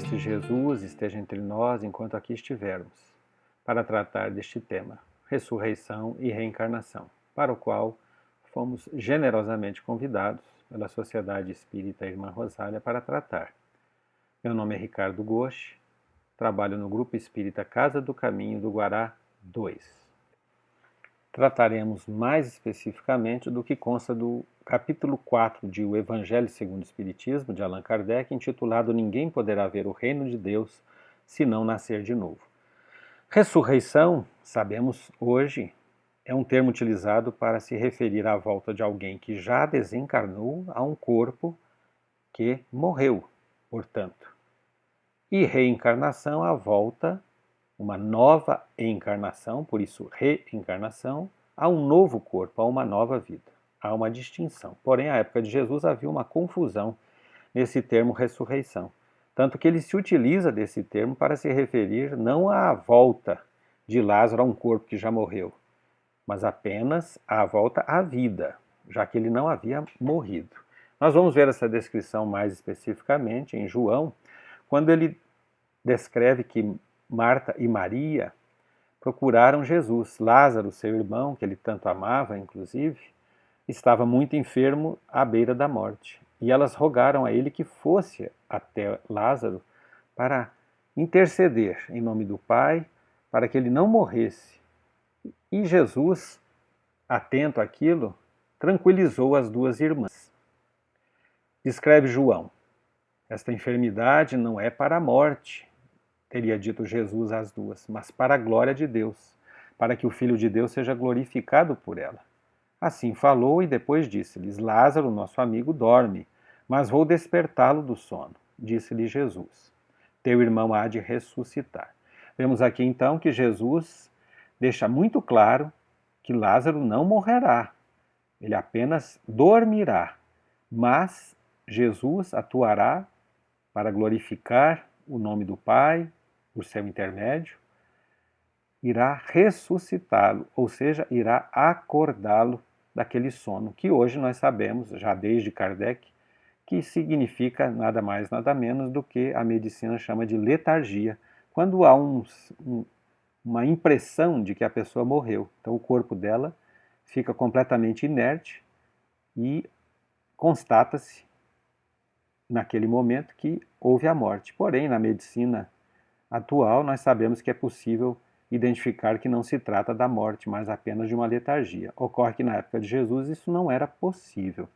Mestre Jesus esteja entre nós enquanto aqui estivermos, para tratar deste tema, ressurreição e reencarnação, para o qual fomos generosamente convidados pela Sociedade Espírita Irmã Rosália para tratar. Meu nome é Ricardo Goche, trabalho no Grupo Espírita Casa do Caminho do Guará 2. Trataremos mais especificamente do que consta do capítulo 4 de O Evangelho segundo o Espiritismo, de Allan Kardec, intitulado Ninguém poderá ver o reino de Deus se não nascer de novo. Ressurreição, sabemos hoje, é um termo utilizado para se referir à volta de alguém que já desencarnou a um corpo que morreu, portanto. E reencarnação, a volta, uma nova encarnação, por isso reencarnação, a um novo corpo, a uma nova vida. Há uma distinção. Porém, à época de Jesus havia uma confusão nesse termo ressurreição. Tanto que ele se utiliza desse termo para se referir não à volta de Lázaro a um corpo que já morreu, mas apenas à volta à vida, já que ele não havia morrido. Nós vamos ver essa descrição mais especificamente em João, quando ele descreve que Marta e Maria procuraram Jesus. Lázaro, seu irmão, que ele tanto amava, inclusive, estava muito enfermo à beira da morte. E elas rogaram a ele que fosse até Lázaro para interceder em nome do Pai, para que ele não morresse. E Jesus, atento àquilo, tranquilizou as duas irmãs. Descreve João: esta enfermidade não é para a morte, teria dito Jesus às duas, mas para a glória de Deus, para que o Filho de Deus seja glorificado por ela. Assim falou e depois disse-lhes: Lázaro, nosso amigo, dorme, mas vou despertá-lo do sono. Disse-lhe Jesus: teu irmão há de ressuscitar. Vemos aqui então que Jesus deixa muito claro que Lázaro não morrerá, ele apenas dormirá, mas Jesus atuará para glorificar o nome do Pai, por seu intermédio, irá ressuscitá-lo, ou seja, irá acordá-lo daquele sono, que hoje nós sabemos, já desde Kardec, que significa nada mais, nada menos do que a medicina chama de letargia, quando há uma impressão de que a pessoa morreu. Então o corpo dela fica completamente inerte e constata-se naquele momento que houve a morte. Porém, na medicina atual, nós sabemos que é possível identificar que não se trata da morte, mas apenas de uma letargia. Ocorre que na época de Jesus isso não era possível.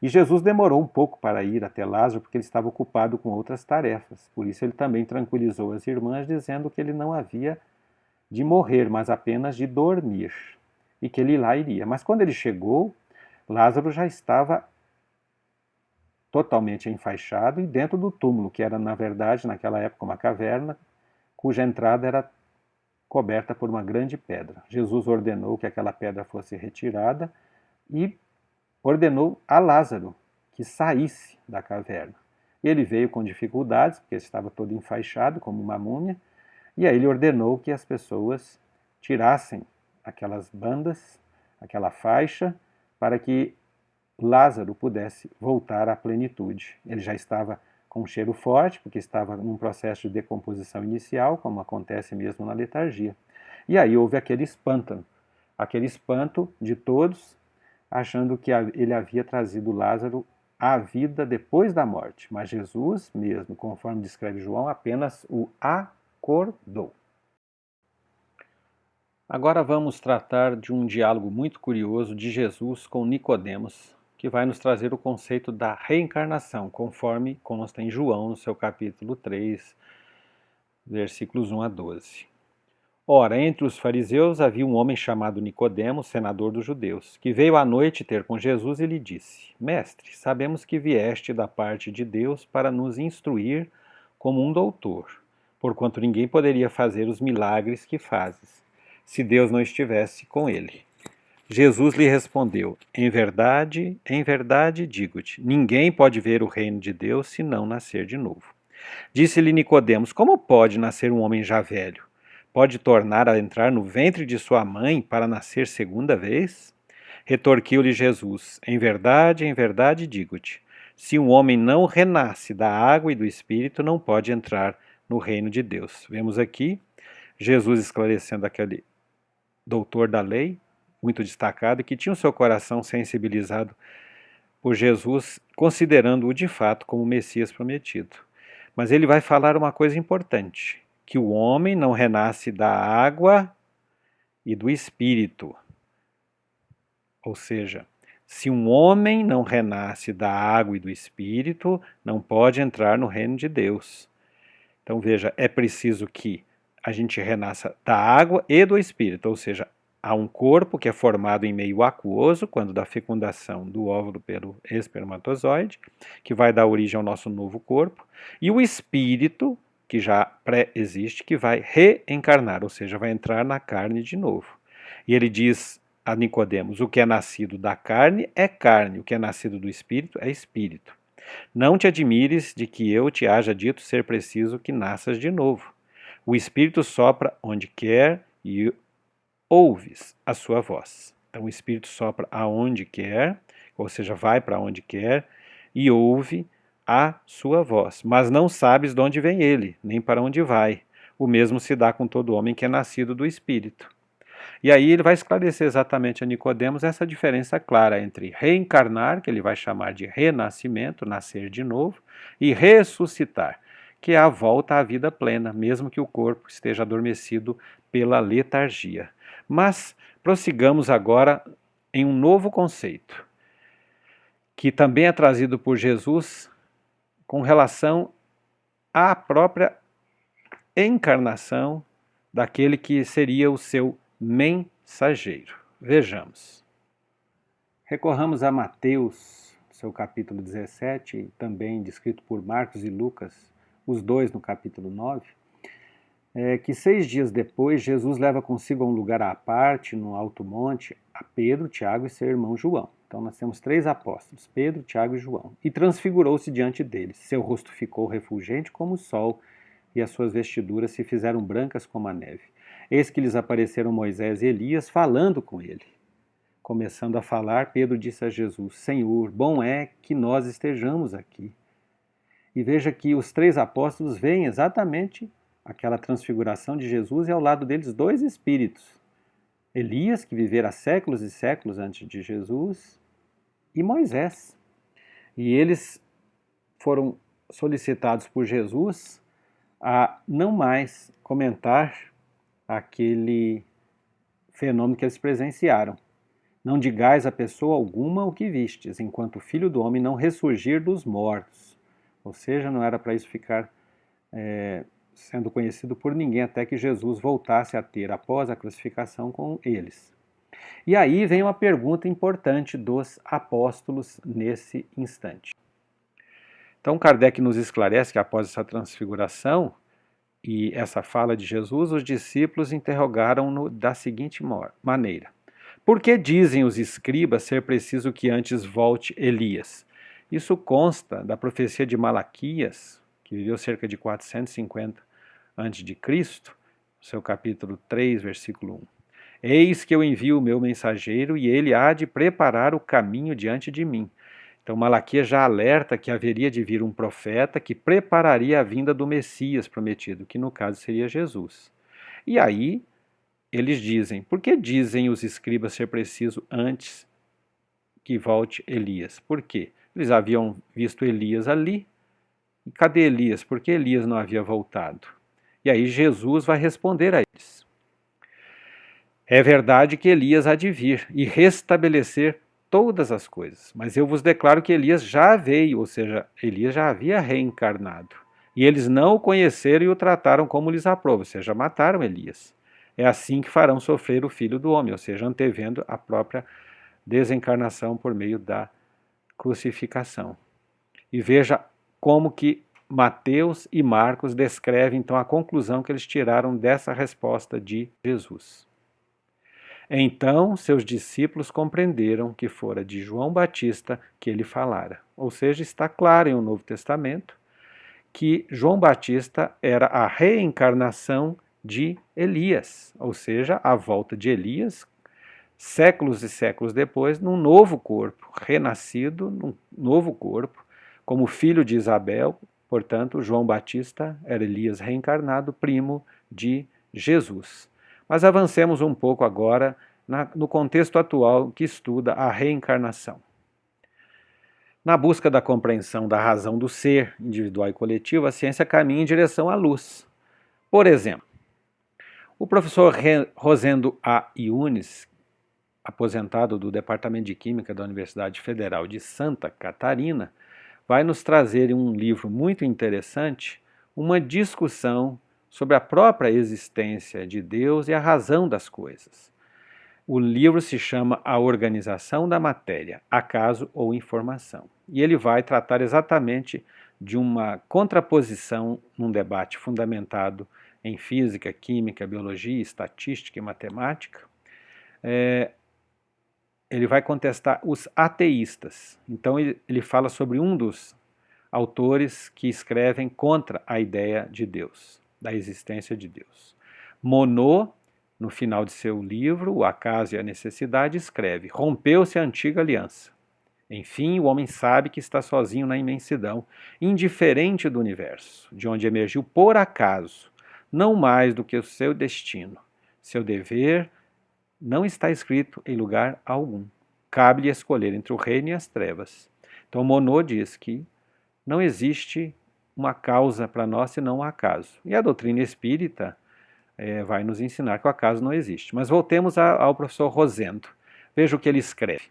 E Jesus demorou um pouco para ir até Lázaro porque ele estava ocupado com outras tarefas. Por isso ele também tranquilizou as irmãs, dizendo que ele não havia de morrer, mas apenas de dormir, e que ele lá iria. Mas quando ele chegou, Lázaro já estava totalmente enfaixado e dentro do túmulo, que era, na verdade, naquela época, uma caverna, cuja entrada era coberta por uma grande pedra. Jesus ordenou que aquela pedra fosse retirada e ordenou a Lázaro que saísse da caverna. Ele veio com dificuldades, porque estava todo enfaixado, como uma múmia, e aí ele ordenou que as pessoas tirassem aquelas bandas, aquela faixa, para que Lázaro pudesse voltar à plenitude. Ele já estava com um cheiro forte, porque estava num processo de decomposição inicial, como acontece mesmo na letargia. E aí houve aquele espanto de todos, achando que ele havia trazido Lázaro à vida depois da morte. Mas Jesus mesmo, conforme descreve João, apenas o acordou. Agora vamos tratar de um diálogo muito curioso de Jesus com Nicodemos, que vai nos trazer o conceito da reencarnação, conforme consta em João, no seu capítulo 3, versículos 1 a 12. Ora, entre os fariseus havia um homem chamado Nicodemos, senador dos judeus, que veio à noite ter com Jesus e lhe disse: Mestre, sabemos que vieste da parte de Deus para nos instruir como um doutor, porquanto ninguém poderia fazer os milagres que fazes, se Deus não estivesse com ele. Jesus lhe respondeu: em verdade, digo-te, ninguém pode ver o reino de Deus se não nascer de novo. Disse-lhe Nicodemos: como pode nascer um homem já velho? Pode tornar a entrar no ventre de sua mãe para nascer segunda vez? Retorquiu-lhe Jesus: em verdade, digo-te, se um homem não renasce da água e do Espírito, não pode entrar no reino de Deus. Vemos aqui Jesus esclarecendo aquele doutor da lei, muito destacado, que tinha o seu coração sensibilizado por Jesus, considerando-o de fato como o Messias prometido. Mas ele vai falar uma coisa importante, que o homem não renasce da água e do Espírito. Ou seja, se um homem não renasce da água e do Espírito, não pode entrar no reino de Deus. Então veja, é preciso que a gente renasça da água e do Espírito, ou seja, há um corpo que é formado em meio aquoso, quando da fecundação do óvulo pelo espermatozoide, que vai dar origem ao nosso novo corpo, e o Espírito, que já pré-existe, que vai reencarnar, ou seja, vai entrar na carne de novo. E ele diz a Nicodemos, o que é nascido da carne, o que é nascido do Espírito é Espírito. Não te admires de que eu te haja dito ser preciso que nasças de novo. O Espírito sopra onde quer e ouves a sua voz. Então o Espírito sopra aonde quer, ou seja, vai para onde quer e ouve a sua voz. Mas não sabes de onde vem ele, nem para onde vai. O mesmo se dá com todo homem que é nascido do Espírito. E aí ele vai esclarecer exatamente a Nicodemos essa diferença clara entre reencarnar, que ele vai chamar de renascimento, nascer de novo, e ressuscitar, que é a volta à vida plena, mesmo que o corpo esteja adormecido pela letargia. Mas prossigamos agora em um novo conceito, que também é trazido por Jesus com relação à própria encarnação daquele que seria o seu mensageiro. Vejamos. Recorramos a Mateus, seu capítulo 17, também descrito por Marcos e Lucas, os dois no capítulo 9, que 6 dias depois Jesus leva consigo a um lugar à parte, no alto monte, a Pedro, Tiago e seu irmão João. Então nós temos 3 apóstolos, Pedro, Tiago e João. E transfigurou-se diante deles. Seu rosto ficou refulgente como o sol, e as suas vestiduras se fizeram brancas como a neve. Eis que lhes apareceram Moisés e Elias falando com ele. Começando a falar, Pedro disse a Jesus, Senhor, bom é que nós estejamos aqui. E veja que os 3 apóstolos veem exatamente aquela transfiguração de Jesus e ao lado deles 2 espíritos. Elias, que vivera séculos e séculos antes de Jesus, e Moisés. E eles foram solicitados por Jesus a não mais comentar aquele fenômeno que eles presenciaram. Não digais a pessoa alguma o que vistes, enquanto o Filho do Homem não ressurgir dos mortos. Ou seja, não era para isso ficar sendo conhecido por ninguém até que Jesus voltasse a ter, após a crucificação, com eles. E aí vem uma pergunta importante dos apóstolos nesse instante. Então Kardec nos esclarece que após essa transfiguração e essa fala de Jesus, os discípulos interrogaram-no da seguinte maneira: por que dizem os escribas ser preciso que antes volte Elias? Isso consta da profecia de Malaquias, que viveu cerca de 450 a.C., seu capítulo 3, versículo 1. Eis que eu envio o meu mensageiro e ele há de preparar o caminho diante de mim. Então Malaquias já alerta que haveria de vir um profeta que prepararia a vinda do Messias prometido, que no caso seria Jesus. E aí eles dizem, por que dizem os escribas ser preciso antes que volte Elias? Por quê? Eles haviam visto Elias ali, e cadê Elias? Por que Elias não havia voltado? E aí Jesus vai responder a eles. É verdade que Elias há de vir e restabelecer todas as coisas, mas eu vos declaro que Elias já veio, ou seja, Elias já havia reencarnado. E eles não o conheceram e o trataram como lhes aprova, ou seja, mataram Elias. É assim que farão sofrer o Filho do Homem, ou seja, antevendo a própria desencarnação por meio da crucificação. E veja como que Mateus e Marcos descrevem então a conclusão que eles tiraram dessa resposta de Jesus. Então seus discípulos compreenderam que fora de João Batista que ele falara. Ou seja, está claro em o Novo Testamento que João Batista era a reencarnação de Elias, ou seja, a volta de Elias, séculos e séculos depois, num novo corpo, renascido, num novo corpo, Como filho de Isabel, portanto, João Batista era Elias reencarnado, primo de Jesus. Mas avancemos um pouco agora no contexto atual que estuda a reencarnação. Na busca da compreensão da razão do ser individual e coletivo, a ciência caminha em direção à luz. Por exemplo, o professor Rosendo A. Yunes, aposentado do Departamento de Química da Universidade Federal de Santa Catarina, vai nos trazer em um livro muito interessante uma discussão sobre a própria existência de Deus e a razão das coisas. O livro se chama A Organização da Matéria, Acaso ou Informação. E ele vai tratar exatamente de uma contraposição num debate fundamentado em física, química, biologia, estatística e matemática. Ele vai contestar os ateístas. Então ele fala sobre um dos autores que escrevem contra a ideia de Deus, da existência de Deus. Monod, no final de seu livro, O Acaso e a Necessidade, escreve: rompeu-se a antiga aliança. Enfim, o homem sabe que está sozinho na imensidão, indiferente do universo, de onde emergiu por acaso, não mais do que o seu destino. Seu dever não está escrito em lugar algum. Cabe-lhe escolher entre o reino e as trevas. Então Monod diz que não existe uma causa para nós senão o acaso. E a doutrina espírita vai nos ensinar que o acaso não existe. Mas voltemos ao professor Rosendo. Veja o que ele escreve.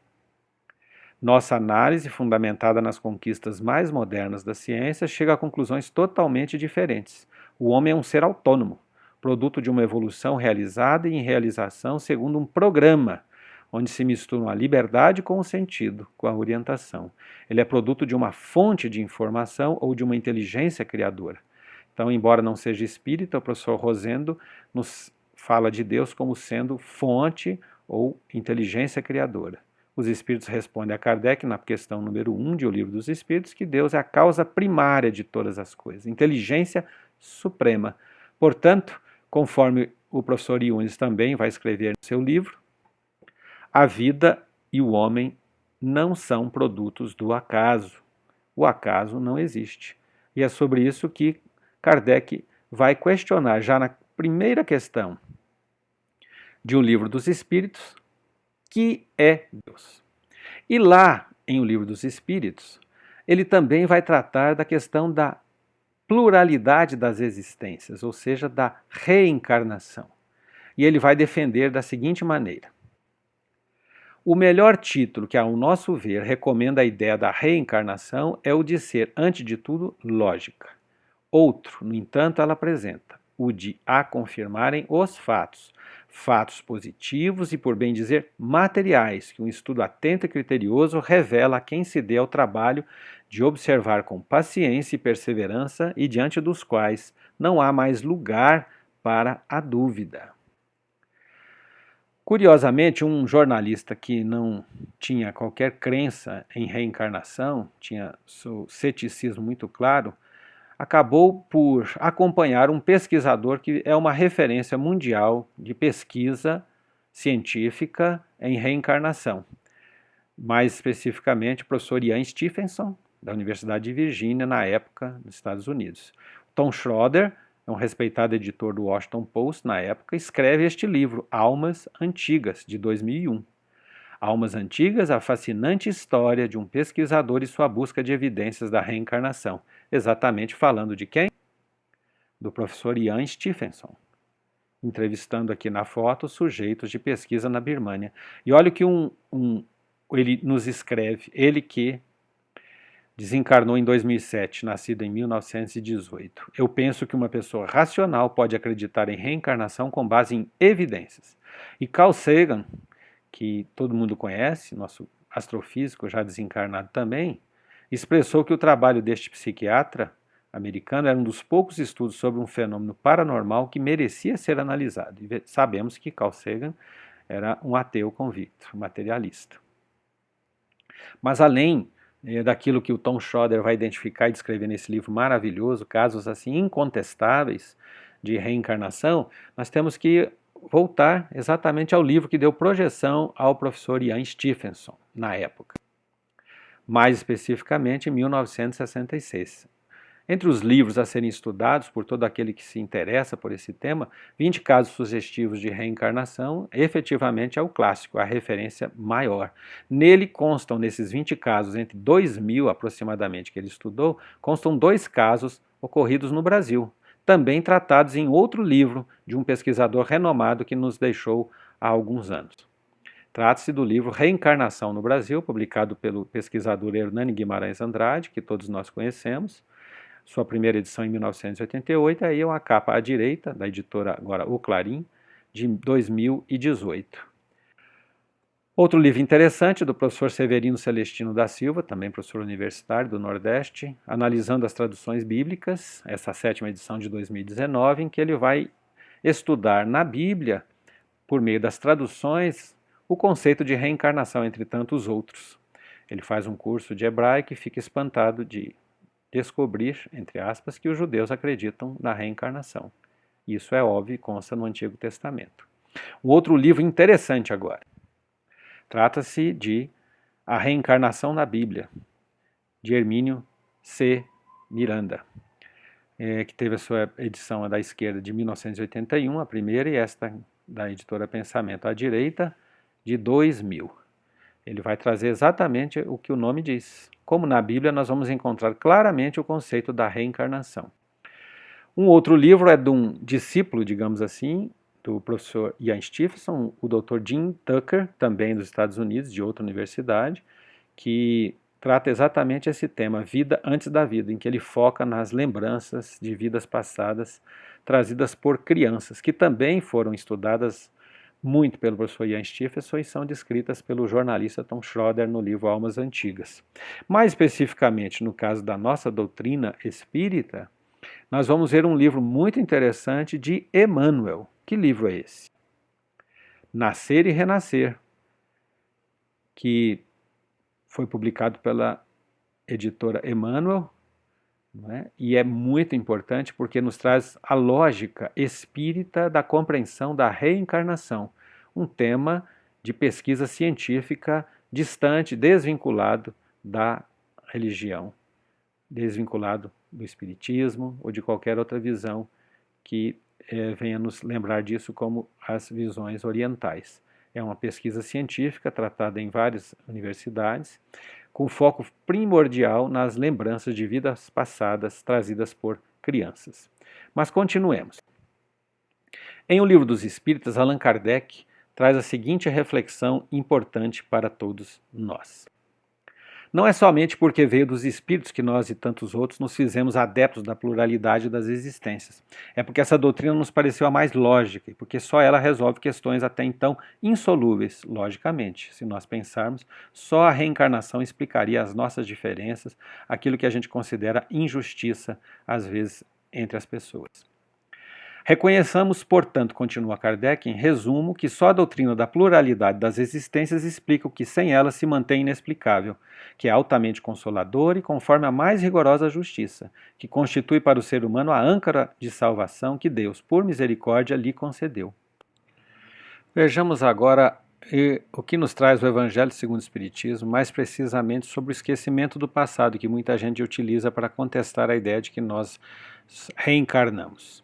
Nossa análise, fundamentada nas conquistas mais modernas da ciência, chega a conclusões totalmente diferentes. O homem é um ser autônomo, produto de uma evolução realizada e em realização segundo um programa, onde se misturam a liberdade com o sentido, com a orientação. Ele é produto de uma fonte de informação ou de uma inteligência criadora. Então, embora não seja espírita, o professor Rosendo nos fala de Deus como sendo fonte ou inteligência criadora. Os espíritos respondem a Kardec na questão número 1 de O Livro dos Espíritos que Deus é a causa primária de todas as coisas, inteligência suprema. Portanto, conforme o professor Yunes também vai escrever no seu livro, a vida e o homem não são produtos do acaso. O acaso não existe. E é sobre isso que Kardec vai questionar, já na primeira questão de O Livro dos Espíritos, que é Deus. E lá, em O Livro dos Espíritos, ele também vai tratar da questão da pluralidade das existências, ou seja, da reencarnação. E ele vai defender da seguinte maneira: o melhor título que, ao nosso ver, recomenda a ideia da reencarnação é o de ser, antes de tudo, lógica. Outro, no entanto, ela apresenta o de a confirmarem os fatos, fatos positivos e, por bem dizer, materiais, que um estudo atento e criterioso revela a quem se dê ao trabalho de observar com paciência e perseverança e diante dos quais não há mais lugar para a dúvida. Curiosamente, um jornalista que não tinha qualquer crença em reencarnação, tinha seu ceticismo muito claro, acabou por acompanhar um pesquisador que é uma referência mundial de pesquisa científica em reencarnação. Mais especificamente, o professor Ian Stevenson, da Universidade de Virgínia, na época, nos Estados Unidos. Tom Schroeder, um respeitado editor do Washington Post na época, escreve este livro, Almas Antigas, de 2001. Almas Antigas, a fascinante história de um pesquisador e sua busca de evidências da reencarnação. Exatamente falando de quem? Do professor Ian Stevenson. Entrevistando aqui na foto sujeitos de pesquisa na Birmânia. E olha o que ele nos escreve, ele que desencarnou em 2007, nascido em 1918. Eu penso que uma pessoa racional pode acreditar em reencarnação com base em evidências. E Carl Sagan, que todo mundo conhece, nosso astrofísico já desencarnado também, expressou que o trabalho deste psiquiatra americano era um dos poucos estudos sobre um fenômeno paranormal que merecia ser analisado. E sabemos que Carl Sagan era um ateu convicto, materialista. Mas além daquilo que o Tom Schroeder vai identificar e descrever nesse livro maravilhoso, casos assim incontestáveis de reencarnação, nós temos que voltar exatamente ao livro que deu projeção ao professor Ian Stevenson, na época. mais especificamente em 1966. Entre os livros a serem estudados por todo aquele que se interessa por esse tema, 20 casos sugestivos de reencarnação efetivamente é o clássico, a referência maior. Nele constam, nesses 20 casos, entre 2.000 aproximadamente que ele estudou, constam 2 casos ocorridos no Brasil, também tratados em outro livro de um pesquisador renomado que nos deixou há alguns anos. Trata-se do livro Reencarnação no Brasil, publicado pelo pesquisador Hernani Guimarães Andrade, que todos nós conhecemos, sua primeira edição em 1988, aí é uma capa à direita, da editora agora O Clarim, de 2018. Outro livro interessante do professor Severino Celestino da Silva, também professor universitário do Nordeste, analisando as traduções bíblicas, essa 7ª edição de 2019, em que ele vai estudar na Bíblia, por meio das traduções, o conceito de reencarnação, entre tantos outros. Ele faz um curso de hebraico e fica espantado de descobrir, entre aspas, que os judeus acreditam na reencarnação. Isso é óbvio e consta no Antigo Testamento. Um outro livro interessante agora. Trata-se de A Reencarnação na Bíblia, de Hermínio C. Miranda, que teve a sua edição da esquerda de 1981, a primeira, e esta da editora Pensamento à direita, de 2000. Ele vai trazer exatamente o que o nome diz. Como na Bíblia, nós vamos encontrar claramente o conceito da reencarnação. Um outro livro é de um discípulo, digamos assim, do professor Ian Stevenson, o Dr. Jim Tucker, também dos Estados Unidos, de outra universidade, que trata exatamente esse tema, vida antes da vida, em que ele foca nas lembranças de vidas passadas trazidas por crianças, que também foram estudadas muito pelo professor Ian Stevenson e são descritas pelo jornalista Tom Schroeder no livro Almas Antigas. Mais especificamente, no caso da nossa doutrina espírita, nós vamos ver um livro muito interessante de Emmanuel. Que livro é esse? Nascer e Renascer, que foi publicado pela editora Emmanuel, e é muito importante porque nos traz a lógica espírita da compreensão da reencarnação, um tema de pesquisa científica distante, desvinculado da religião, desvinculado do espiritismo ou de qualquer outra visão que venha nos lembrar disso como as visões orientais. É uma pesquisa científica tratada em várias universidades, com foco primordial nas lembranças de vidas passadas trazidas por crianças. Mas continuemos. Em O Livro dos Espíritos, Allan Kardec traz a seguinte reflexão importante para todos nós. Não é somente porque veio dos espíritos que nós e tantos outros nos fizemos adeptos da pluralidade das existências. É porque essa doutrina nos pareceu a mais lógica e porque só ela resolve questões até então insolúveis, logicamente. Se nós pensarmos, só a reencarnação explicaria as nossas diferenças, aquilo que a gente considera injustiça, às vezes, entre as pessoas. Reconheçamos, portanto, continua Kardec, em resumo, que só a doutrina da pluralidade das existências explica o que sem ela se mantém inexplicável, que é altamente consolador e conforme a mais rigorosa justiça, que constitui para o ser humano a âncora de salvação que Deus, por misericórdia, lhe concedeu. Vejamos agora o que nos traz o Evangelho segundo o Espiritismo, mais precisamente sobre o esquecimento do passado, que muita gente utiliza para contestar a ideia de que nós reencarnamos.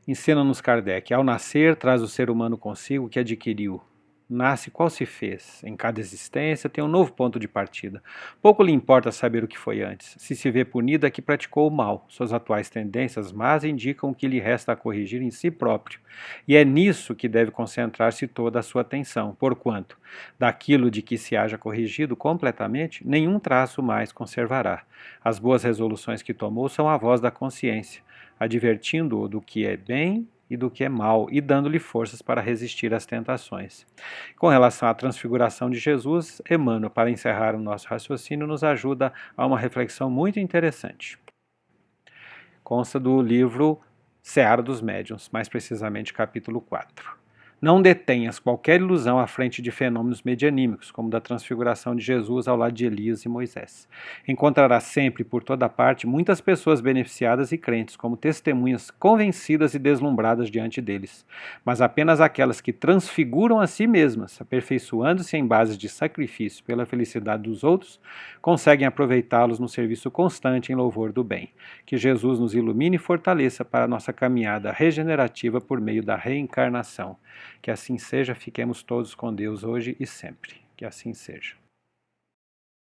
Ensina-nos Kardec, ao nascer traz o ser humano consigo o que adquiriu. Nasce qual se fez. Em cada existência tem um novo ponto de partida. Pouco lhe importa saber o que foi antes. Se se vê punido é que praticou o mal. Suas atuais tendências más indicam o que lhe resta a corrigir em si próprio. E é nisso que deve concentrar-se toda a sua atenção, porquanto, daquilo de que se haja corrigido completamente, nenhum traço mais conservará. As boas resoluções que tomou são a voz da consciência, advertindo-o do que é bem e do que é mal, e dando-lhe forças para resistir às tentações. Com relação à transfiguração de Jesus, Emmanuel, para encerrar o nosso raciocínio, nos ajuda a uma reflexão muito interessante. Consta do livro Seara dos Médiuns, mais precisamente capítulo 4. Não detenhas qualquer ilusão à frente de fenômenos medianímicos, como da transfiguração de Jesus ao lado de Elias e Moisés. Encontrarás sempre, por toda parte, muitas pessoas beneficiadas e crentes, como testemunhas convencidas e deslumbradas diante deles, mas apenas aquelas que transfiguram a si mesmas, aperfeiçoando-se em bases de sacrifício pela felicidade dos outros, conseguem aproveitá-los no serviço constante em louvor do bem. Que Jesus nos ilumine e fortaleça para a nossa caminhada regenerativa por meio da reencarnação. Que assim seja, fiquemos todos com Deus hoje e sempre. Que assim seja.